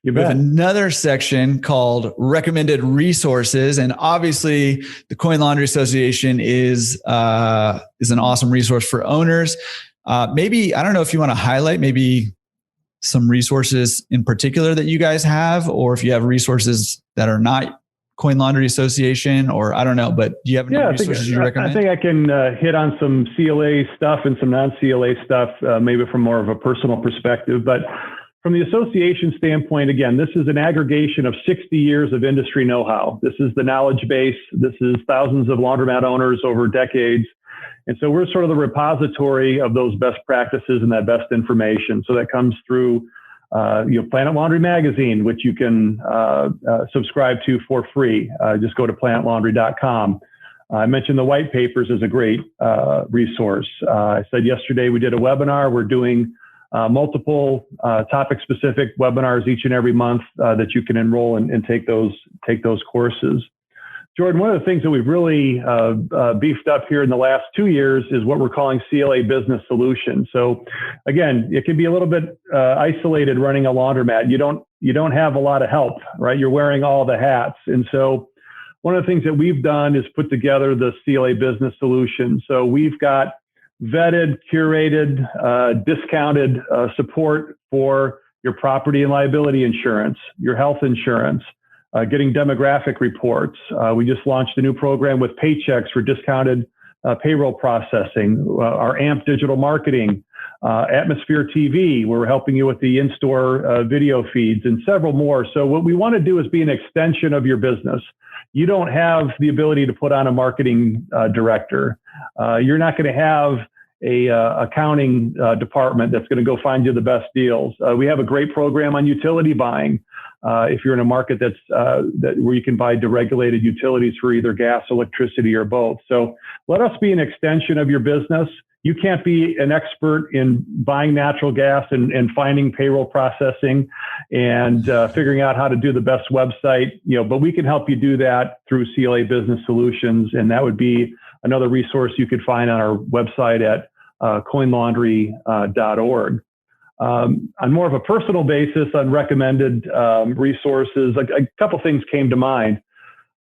You We have bet. another section called recommended resources. And obviously the Coin Laundry Association is an awesome resource for owners. Maybe, I don't know if you want to highlight maybe some resources in particular that you guys have, or if you have resources that are not Coin Laundry Association, or I don't know, but do you have any resources you recommend? I think I can hit on some CLA stuff and some non-CLA stuff, maybe from more of a personal perspective. But from the association standpoint, again, this is an aggregation of 60 years of industry know-how. This is the knowledge base. This is thousands of laundromat owners over decades. And so we're sort of the repository of those best practices and that best information. So that comes through Planet Laundry Magazine, which you can subscribe to for free. Just go to planetlaundry.com. I mentioned the white papers as a great resource. I said yesterday we did a webinar. We're doing multiple topic-specific webinars each and every month that you can enroll and take those courses. Jordan, one of the things that we've really beefed up here in the last 2 years is what we're calling Cla Business Solution. So again, it can be a little bit isolated running a laundromat. You don't have a lot of help, right? You're wearing all the hats. And so one of the things that we've done is put together the Cla Business Solution. So we've got vetted, curated, discounted support for your property and liability insurance, your health insurance, getting demographic reports. We just launched a new program with Paychecks for discounted payroll processing, our AMP digital marketing, Atmosphere TV, where we're helping you with the in-store video feeds, and several more. So what we want to do is be an extension of your business. You don't have the ability to put on a marketing director. You're not going to have a accounting department that's going to go find you the best deals. We have a great program on utility buying. If you're in a market where you can buy deregulated utilities for either gas, electricity, or both. So let us be an extension of your business. You can't be an expert in buying natural gas and finding payroll processing and figuring out how to do the best website, but we can help you do that through Cla Business Solutions. And that would be another resource you could find on our website at coinlaundry.org. On more of a personal basis, on recommended resources, a couple things came to mind.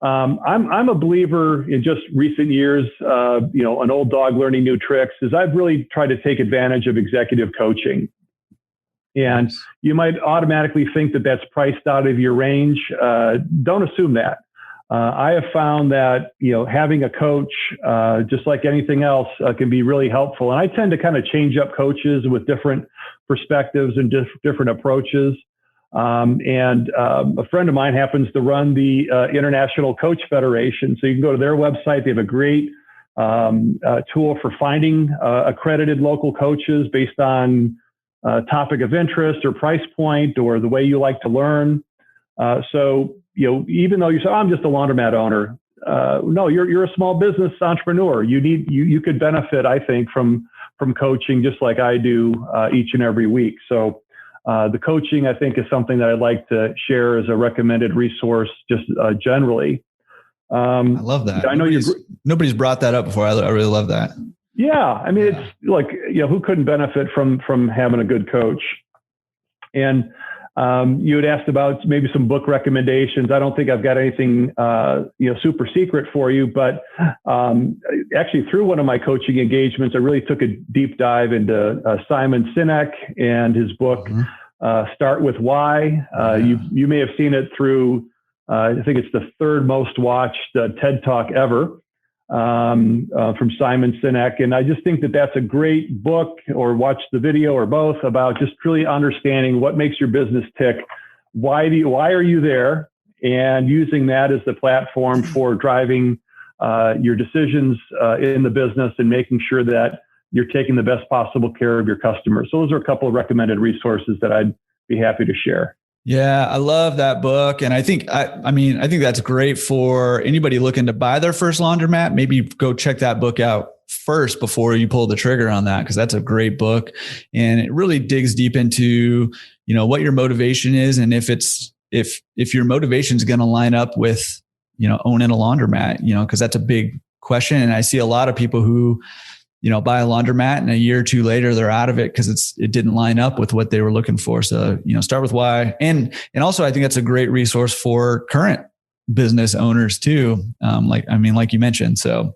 I'm a believer in just recent years, an old dog learning new tricks, is I've really tried to take advantage of executive coaching. And you might automatically think that that's priced out of your range. Don't assume that. I have found that, having a coach, just like anything else, can be really helpful. And I tend to kind of change up coaches with different perspectives and different approaches. And a friend of mine happens to run the International Coach Federation. So you can go to their website. They have a great tool for finding accredited local coaches based on topic of interest or price point or the way you like to learn. So, even though you say, I'm just a laundromat owner, no, you're a small business entrepreneur. You could benefit, I think, from coaching just like I do each and every week. So the coaching, I think, is something that I'd like to share as a recommended resource just generally. I love that. I know nobody's brought that up before. I really love that. Yeah. I mean, it's like, who couldn't benefit from having a good coach? And you had asked about maybe some book recommendations. I don't think I've got anything, super secret for you, but actually through one of my coaching engagements, I really took a deep dive into Simon Sinek and his book, Start With Why. You may have seen it through, I think it's the third most watched TED Talk ever. From Simon Sinek. And I just think that that's a great book, or watch the video, or both, about just really understanding what makes your business tick. Why are you there? And using that as the platform for driving your decisions in the business and making sure that you're taking the best possible care of your customers. So those are a couple of recommended resources that I'd be happy to share. Yeah, I love that book. And I think that's great for anybody looking to buy their first laundromat. Maybe go check that book out first before you pull the trigger on that, because that's a great book. And it really digs deep into, what your motivation is. And if your motivation is going to line up with, owning a laundromat, because that's a big question. And I see a lot of people who buy a laundromat and a year or two later they're out of it because it didn't line up with what they were looking for. So, start with why. And also I think that's a great resource for current business owners too. Like you mentioned. So